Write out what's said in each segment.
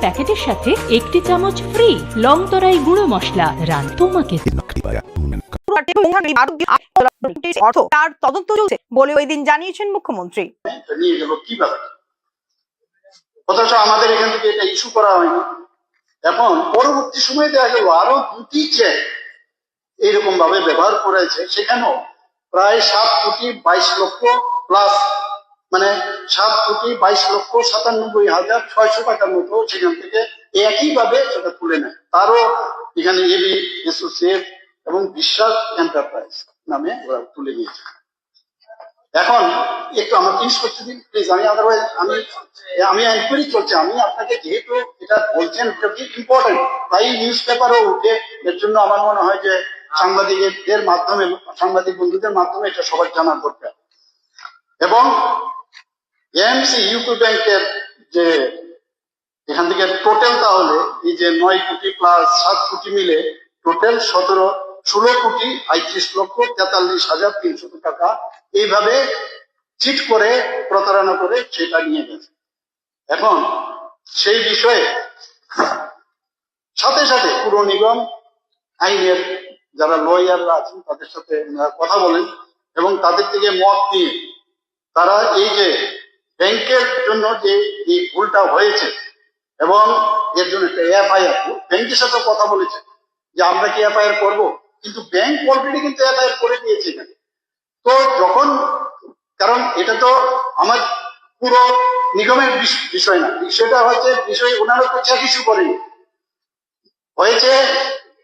প্যাকেটের সাথে 1 চামচ ফ্রি লংতরাই গুঁড়ো মশলা। রান তোমাকে তার তদন্ত চলছে বলে ওই দিন জানিয়েছেন মুখ্যমন্ত্রী। অথচ আমাদের এখান থেকে এটা ইস্যু করা হয়নি। এখন পরবর্তী সময়ে দেখা গেল আরো 2টি চেক এইরকম ভাবে ব্যবহার করেছে, সেখানেও প্রায় 7,22,00,000 প্লাস, মানে 7,22,97,600 টাকার মতো সেখান থেকে একইভাবে সেটা তুলে নেয়। তারও এখানে এবি অ্যাসোসিয়েট এবং বিশ্বাস এন্টারপ্রাইজ নামে ওরা তুলে নিয়েছে। এখন একটু আমার ফিনিশ করতে দিন প্লিজ, আমি আদারওয়াইজ আমি এনকোয়ারি চলছে, আমি আপনাকে যেহেতু এটা বলছেন ইম্পর্টেন্ট, তাই নিউজ পেপারও উঠে, এর জন্য আমার মনে হয় যে সাংবাদিকদের মাধ্যমে, সাংবাদিক বন্ধুদের মাধ্যমে এটা সবার জানার দরকার। এবং এএমসি ইউকো ব্যাংকের যে এখান থেকে টোটাল, তাহলে এই যে 9 কোটি প্লাস 7 কোটি মিলে টোটাল 16,35,43,300 টাকা এইভাবে চিট করে, প্রতারণা করে সেটা নিয়ে গেছে। এখন সেই বিষয়ে সাথে সাথে পুর নিগম আইনের যারা লয়াররা আছেন তাদের সাথে কথা বলেন এবং তাদের থেকে মত নিয়ে তারা এই যে ব্যাংকের জন্য যে এই ভুলটা হয়েছে এবং এর জন্য একটা এফআইআর, ব্যাংকের সাথে কথা বলেছে যে আমরা কি এফআইআর করবো, কিন্তু ব্যাংক অলরেডি কিন্তু এফআইআর করে দিয়েছে এখানে। তো যখন, কারণ এটা তো আমার পুরো নিগমের বিষয় না, সেটা হচ্ছে বিষয় ওনারা তো চেক ইস্যু করেনি, হয়েছে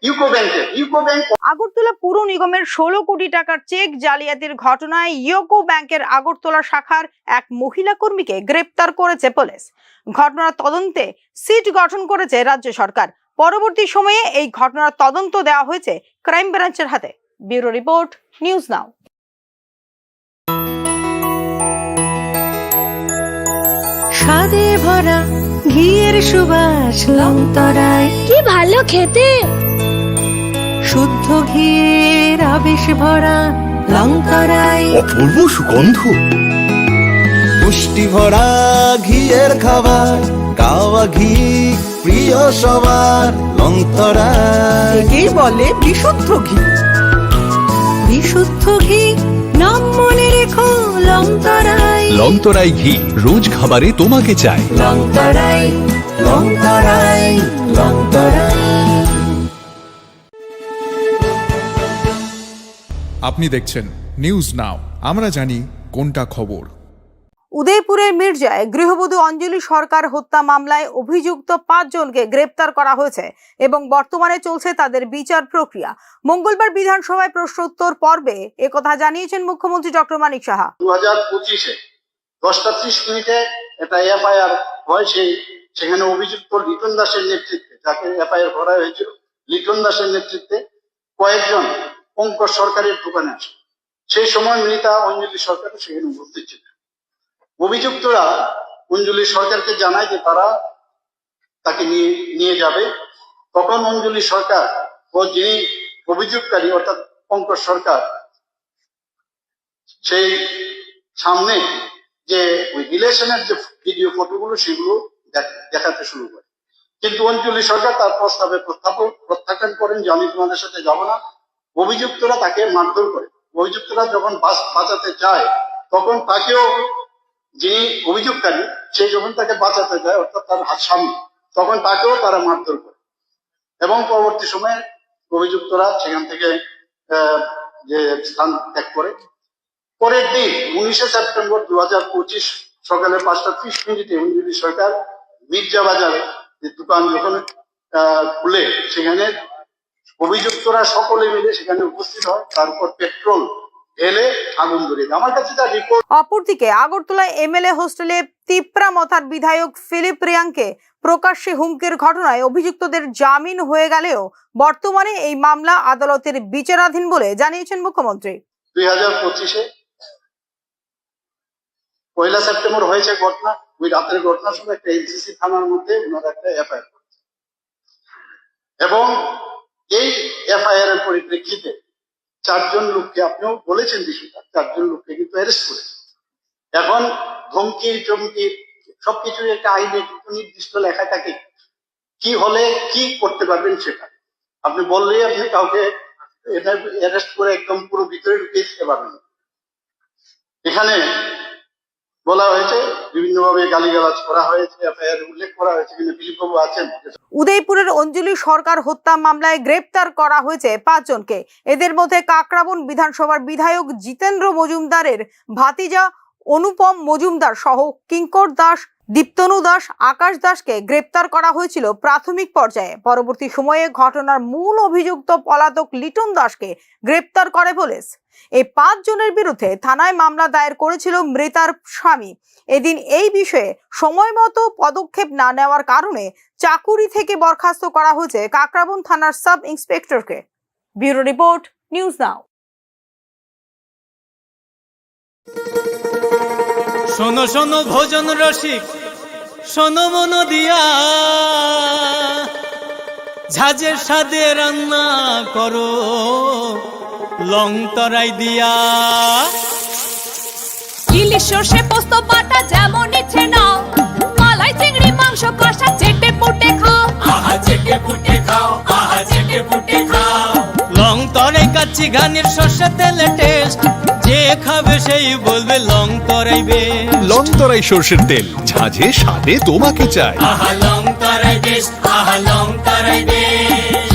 ইউকো ব্যাংকের। ইউকো ব্যাংক আগরতলা পুর নিগমের 16 কোটি টাকার চেক জালিয়াতির ঘটনায় ইউকো ব্যাংকের আগরতলা শাখার এক মহিলা কর্মীকে গ্রেপ্তার করেছে পুলিশ। ঘটনার তদন্তে সিট গঠন করেছে রাজ্য সরকার। পরবর্তী সময়ে এই ঘটনার তদন্ত দেওয়া হয়েছে ক্রাইম ব্রাঞ্চের হাতে। ব্যুরো রিপোর্ট, নিউজ নাও। স্বাদে ভরা ঘিয়ের সুবাস লংতরায়, কি ভালো খেতে। শুদ্ধ ঘিয়ের আবেশ ভরা লংতরায়, অপূর্ব সুগন্ধ, পুষ্টি ভরা ঘিয়ের খাবার, গাওয়া ঘি প্রিয় সবার লংতরায়। একেই বলে বিশুদ্ধ ঘি। বিশুদ্ধ ঘি নাম মনে রেখো লংতরায়। লংতরাই ঘি রোজ খাবারে তোমাকে চাই। লংতরায়, লংতরায়, লংতরায়। আপনি দেখছেন নিউজ নাও, আমরা জানি কোনটা খবর। উদয়পুরের মির্জায় গৃহবধূ অঞ্জলি সরকার হত্যা মামলায় অভিযুক্ত 5 জনকে গ্রেপ্তার করা হয়েছে এবং বর্তমানে চলছে তাদের বিচার প্রক্রিয়া। মঙ্গলবার বিধানসভায় প্রশ্নোত্তর পর্বে একথা জানিয়েছেন মুখ্যমন্ত্রী ডক্টর মানিক সাহা। 2025-এ 10টা 30 মিনিটে এটা এফআইআর হয়, সেখানে অভিযুক্ত লিটন দাসের নেতৃত্বে, যাকে এফআইআর করা হয়েছিল, লিটন দাসের নেতৃত্বে কয়েকজন পঙ্কজ সরকারের দোকানে আসে। সেই সময় মৃতা অঞ্জলি সরকার সেখানে উপস্থিত ছিল। অভিযুক্তরা অঞ্জলি সরকারকে জানায় যে তারা তাকে নিয়ে যাবে। তখন অঞ্জলি সরকার ও যিনি অভিযোগকারী অর্থাৎ পঙ্কজ সরকার সেই সামনে যে ওই রিলেশনের যে ভিডিও ফটোগুলো সেগুলো দেখাতে শুরু করে, কিন্তু অঞ্জলি সরকার তার প্রস্তাবে প্রত্যাখ্যান করেন যে আমি তোমাদের সাথে যাব না। অভিযুক্তরা তাকে মারধর করে। অভিযুক্তরা যখন বাঁচাতে চায় তখন তাকেও, যিনি অভিযোগকারী সে যখন তাকে বাঁচাতে যায় অর্থাৎ তার স্বামী, তখন তাকেও তারা মারধর করে এবং পরবর্তী সময়ে অভিযুক্তরা সেখান থেকে যে স্থান ত্যাগ করে। পরের দিন 19শে সেপ্টেম্বর 2025 সকালে 5টা 30 মিনিটে অঞ্জলি সরকার মির্জা বাজারে যে দোকান যখন খুলে, সেখানে অভিযুক্তরা সকলে মিলে সেখানে উপস্থিত হয়, তারপর পেট্রোল ঢেলে আগুন ধরিয়ে দেয়। আমার কাছে তার রিপোর্ট। অপরদিকে আগরতলায় এমএলএ হোস্টেলে তিপ্রামথার বিধায়ক ফিলিপ রিয়াংকে প্রকাশ্যে হুমকির ঘটনায় অভিযুক্তদের জামিন হয়ে গেলেও বর্তমানে এই মামলা আদালতের বিচারাধীন বলে জানিয়েছেন মুখ্যমন্ত্রী। 2025-এ 1 সেপ্টেম্বর হয়েছে ঘটনা। ওই রাতের ঘটনার সময় একটা এনসিসি থানার মধ্যে ওনারা একটা এফআইআর করেছে এবং এই এফআইআর এর পরিপ্রেক্ষিতে 4 জন লোককে, আপনিও বলেছেন বিষয়টা, 4 জন লোককে কিন্তু অ্যারেস্ট করেছে। এখন ধমকি চমকি সবকিছু একটা আইনে নির্দিষ্ট লেখা থাকে কি হলে কি করতে পারবেন সেটা আপনি বললেই আপনি কাউকে অ্যারেস্ট করে একদম পুরো ভিতরে ঢুকিয়ে দিতে পারবেন। এখানে বলা হয়েছে বিভিন্নভাবে গালিগালাজ করা হয়েছে, এফআইআর উল্লেখ করা হয়েছে, কিন্তু দিলীপ বাবু আছেন। উদয়পুরের অঞ্জলি সরকার হত্যা মামলায় গ্রেপ্তার করা হয়েছে 5 জনকে। এদের মধ্যে কাকরাবন বিধানসভার বিধায়ক জিতেন্দ্র মজুমদারের ভাতিজা অনুপম মজুমদার সহ কিঙ্কর দাস, দীপ্তনু দাস, আকাশ দাসকে গ্রেপ্তার করা হয়েছিল প্রাথমিক পর্যায়ে। পরবর্তী সময়ে ঘটনার মূল অভিযুক্ত পলাতক লিটন দাসকে গ্রেপ্তার করে পুলিশ। এই 5 জনের বিরুদ্ধে থানায় মামলা দায়ের করেছিল মৃতার স্বামী। এদিন এই বিষয়ে সময়মতো পদক্ষেপ না নেওয়ার কারণে চাকুরি থেকে বরখাস্ত করা হয়েছে কাকরাবন থানার সাব ইন্সপেক্টরকে। Bureau report, news now. শোনো শোনো ভোজন রসিক, শোনো মন দিয়া, ঝাঁঝের স্বাদে রান্না করো লং তরাই দিয়া। ইলিশ সর্ষে পোস্ত বাটা যেমন ইচ্ছে নাও, মালাই চিংড়ি মাংস কষা চেটে পুটে খাও, আহা চেটে পুটে খাও, আহা চেটে পুটে খাও। লং তরাই কাচ্চি ঘানির সর্ষে তেলে টেস্ট, যে খাবে সেই বলবে লং তরাই বেশ। লং তরাই সর্ষের তেল, ঝাঁঝে স্বাদে তোমাকে চাই। আহা লং তরাই বেশ, আহা লং তরাই বেশ।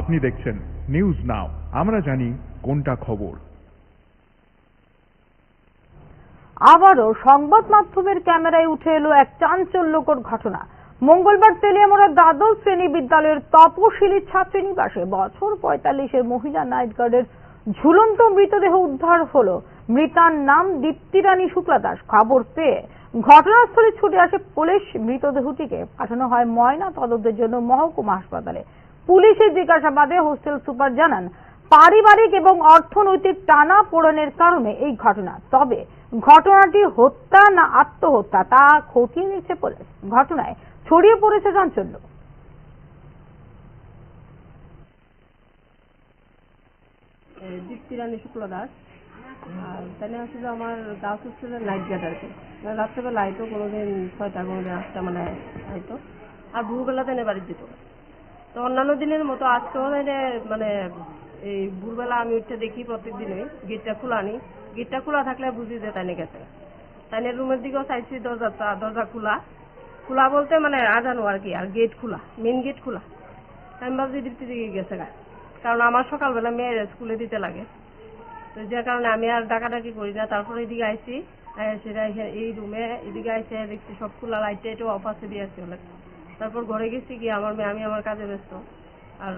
আপনি দেখছেন নিউজ নাও, আমরা জানি কোনটা খবর। আবারও সংবাদ মাধ্যমের ক্যামেরায় উঠে এলো এক চাঞ্চল্যকর ঘটনা। মঙ্গলবার তেলিয়ামুড়া দ্বাদশ শ্রেণী বিদ্যালয়ের তপশিলি ছাত্রীনিবাসে বছর 45-এর মহিলা নাইট গার্ডের ঝুলন্ত মৃতদেহ উদ্ধার হলো। মৃতার নাম দীপ্তি রানী শুক্লা দাস। খবর পেয়ে ঘটনাস্থলে ছুটে আসে পুলিশ। মৃতদেহটিকে পাঠানো হয় ময়না তদন্তের জন্য মহকুমা হাসপাতালে। পুলিশের জিজ্ঞাসাবাদে হোস্টেল সুপার জানান, পারিবারিক এবং অর্থনৈতিক টানাপোড়েনের কারণে এই ঘটনা। তবে ঘটনাটি হত্যা না আত্মহত্যা তা খতিয়ে নিচ্ছে পুলিশ। ঘটনায় ছড়িয়ে পড়েছে চাঞ্চল্য। দীপ্তি রানী শুক্লা দাস, আর তাই আসলে আমার গাছ হচ্ছিল নাইট গার্ড আর কি। রাত্রেবেলা আইতো, কোনোদিন 6টা, কোনোদিন 8টা মানে আইতো, আর ভোরবেলা তেনে বাড়ি যেত। তো অন্যান্য দিনের মতো আজকেও মানে এই ভোরবেলা আমি উঠতে দেখি প্রত্যেক দিনই গেটটা খোলা আনি। গেটটা খোলা থাকলে বুঝি যে তাইনে গেছে। তাইনের রুমের দিকেও চাইছি, দরজা খোলা খোলা বলতে মানে আজানো আর কি, আর গেট খোলা, মেন গেট খোলা। আমি ভাবছি দীপ্তি দিকে গেছে গা, কারণ আমার সকালবেলা মেয়ের স্কুলে দিতে লাগে। তো যে কারণে আমি আর ডাকাডাকি করি না। তারপরে এদিকে আইসি, সেটা এই রুমে এদিকে আইসে দেখছি সব খোলা, লাইট টাইটও অফ আছে দিয়ে আসছে অনেক। তারপর ঘরে গেছি গিয়ে আমি আমার কাজে ব্যস্ত। আর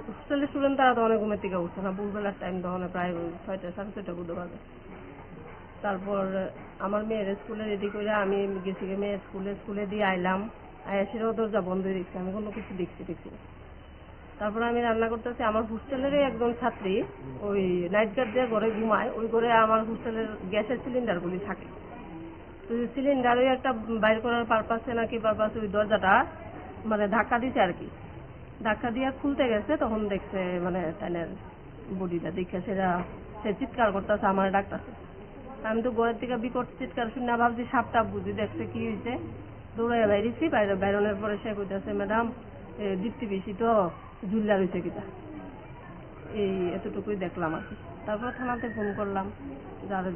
হোস্টেলের স্টুডেন্ট তারা তো অনেক ঘুমের থেকে উঠছে না, ভোরবেলার টাইম তখন প্রায় 6টা, 6:30 বুঝতে পারবে। তারপর আমার মেয়ের স্কুলে রেডি করে আমি গেছি, মেয়ের স্কুলে দিয়ে আইলাম। সেটাও দরজা বন্ধ দেখছি, আমি কোনো কিছু দেখছি। তারপর আমি রান্না করতেছি। আমার হোস্টেলেরই একজন ছাত্রী ওই নাইট গার্ড যে ঘরে ঘুমায়, ওই ঘরে আমার হোস্টেলের গ্যাসের সিলিন্ডারগুলি থাকে। তো সিলিন্ডারে একটা বাইর করার পারপাসে নাকি পারপাসে ওই দরজাটা মানে ধাক্কা দিছে আর কি, ধাক্কা দিয়ে খুলতে গেছে, তখন দেখছে মানে টাইনের বডিটা দেখে সে চিৎকার করতেছে, আমার ডাকতেছে। আমি তো ঘরের থেকে বিকট চিৎকার শুনে ভাবছি সাপটা বুঝি, দেখছে কি হয়েছে, দৌড়াইয়া বাইরেছি, বাইরনের পরে সে কইতেছে ম্যাডাম দীপ্তি বেশি তো ঝুল্লা রয়েছে কিটা, এই এতটুকুই দেখলাম আর কি। তারপর থানাতে ফোন করলাম,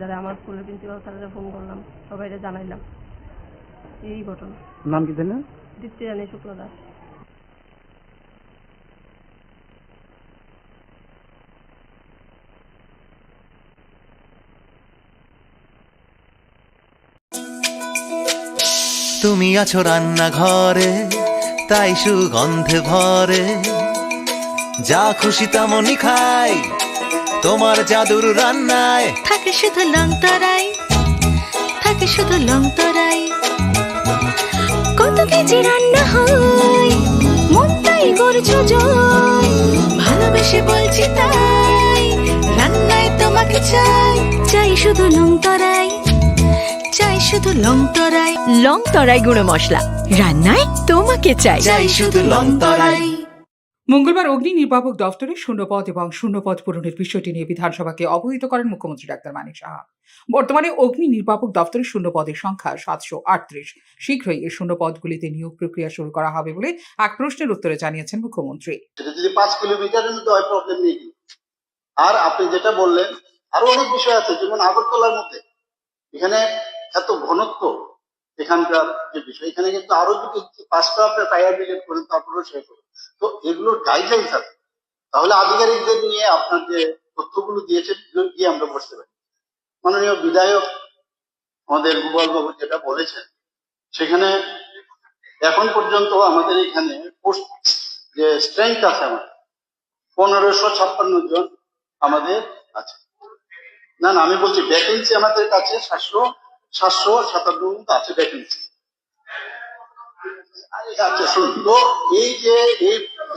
যারা আমার স্কুলের প্রিন্সিপাল স্যারেরা ফোন করলাম, সবাইকে জানাইলাম এই ঘটনা। নাম কি জানেন? দীপ্তি রানী শুক্লা দাস। তুমি আছো রান্নাঘরে, তাই সুগন্ধে ভরে, যা খুশি তেমনই খাই, তোমার জাদুর রান্নায় থাকে শুধু লং তরাই, থাকে শুধু লং তরাই। কত কেজি রান্না হয়, মনটাই করছো জয়, ভালোবেসে বলছি তাই, রান্নায় তোমাকে চাই, চাই শুধু লং তরাই, চাই শুধু লং তরাই। লং তরাই গুঁড়ো মশলা, রান্নায় তোমাকে চাই, চাই শুধু লং তরাই। মঙ্গলবার অগ্নি নির্বাপক দফতরে শূন্যপদ এবং শূন্যপদ পূরণের বিষয়টি নিয়ে বিধানসভাকে অবহিত করেন মুখ্যমন্ত্রী ডাক্তার মানিক সাহা। বর্তমানে অগ্নি নির্বাপক দফতরের শূন্যপদের সংখ্যা 738। শীঘ্রই এই শূন্যপদগুলিতে নিয়োগ প্রক্রিয়া শুরু করা হবে বলে এক প্রশ্নের উত্তরে জানিয়েছেন মুখ্যমন্ত্রী। সেটা যদি 5 কিলোমিটারের মধ্যে হয় প্রবলেম নেই। আর আপনি যেটা বললেন আরো অনেক বিষয় আছে, যেমন আগরতলার মধ্যে এখানে এত ঘনত্ব, এখানকার যে বিষয়, এখানে কিন্তু আরো যদি 5টা আপনি ফায়ার ব্রিগেড করেন তারপরেও শেষ হবে। তো এগুলোর গাইডলাইন্স আছে, তাহলে আধিকারিকদের নিয়ে আপনার যে তথ্যগুলো দিয়েছেন গিয়ে আমরা বসতে পারি। মাননীয় বিধায়ক আমাদের গোপাল বাবু যেটা বলেছেন, সেখানে এখন পর্যন্ত আমাদের এখানে পোস্ট যে স্ট্রেংথ আছে আমাদের 1556 জন আমাদের আছে। না আমি বলছি ভ্যাকেন্সি আমাদের কাছে 757 আছে ভ্যাকেন্সি। আচ্ছা শুনুন, তো এই যে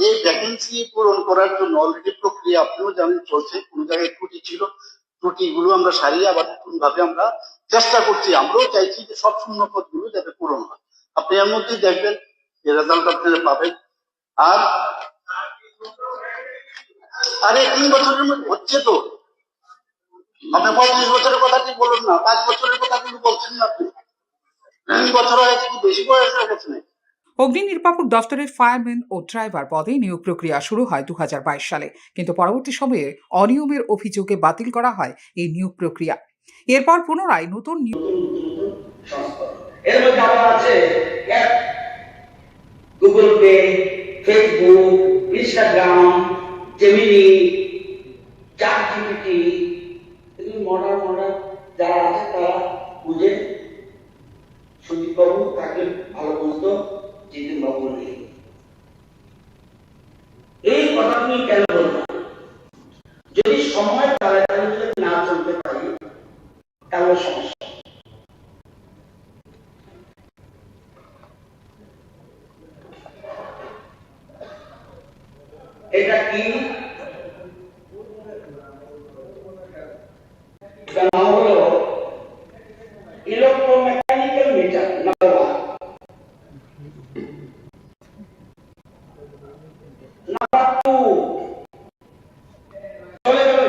এই ভ্যাকেন্সি পূরণ করার জন্য অলরেডি প্রক্রিয়া আপনিও জানেন চলছে। কোন জায়গায় ত্রুটি ছিল, ত্রুটিগুলো আমরা সারিয়ে আবার নতুন ভাবে আমরা চেষ্টা করছি। আমরাও চাইছি যে সব শূন্য পদগুলো যাতে পূরণ হয়। আপনি এর মধ্যেই দেখবেন যে রেজাল্ট আপনারা পাবেন। আর এই 3 বছরের মধ্যে হচ্ছে তো, আপনি 35 বছরের কথা কি বলুন না, 5 বছরের কথা কিন্তু বলছেন না আপনি। 3 বছর হয়েছে কি বেশি বয়স হয়ে গেছে না? অগ্নি নির্বাপক দফতরের ফায়ারম্যান ও ড্রাইভার পদে নিয়োগ প্রক্রিয়া শুরু হয় 2022 সালে, কিন্তু পরবর্তী সময়ে অনিয়মের অভিযোগে বাতিল করা হয় এই নিয়োগ প্রক্রিয়া। এরপর পুনরায় নতুন এর মধ্যে আমার আছে Google pay, Facebook, Instagram, Gemini, ChatGPT, এগুলো মডার্ন যারা আছে তারা বুঝে। সুদীপবাবু তাকে ভালো বুঝতো, জিতেনবাবু নেই। এই কথাগুলো কেন বললাম? যদি সময় তালে তালে যদি না চলতে পারি তাহলে সমস্যা। এটা কি নাম হলো ইলেকট্রোমেকানিক্যাল মিটার নাম্বার 1। নাম্বার 2 চলে গেল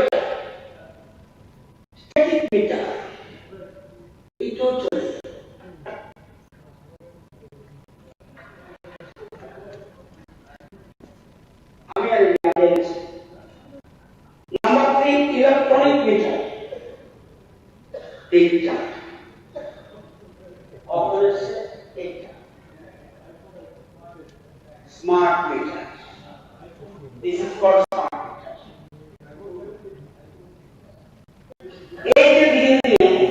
স্ট্যাটিক মিটার, এটাও চলে। আমি আর নাম্বার 3 ইলেকট্রনিক মিটার, এইটা অপারেশন, এইটা smart meter. This is called smart meter. এই যে ধীরে ধীরে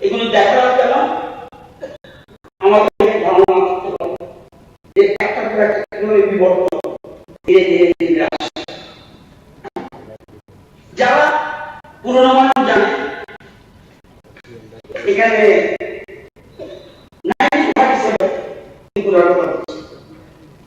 এগুলো দেখার কেন আমাদের ধারণা থাকতে পারে যে একটা পর একটা টেকনোলজি বিবর্তন ধীরে ধীরে আসছে। যারা পুরোনো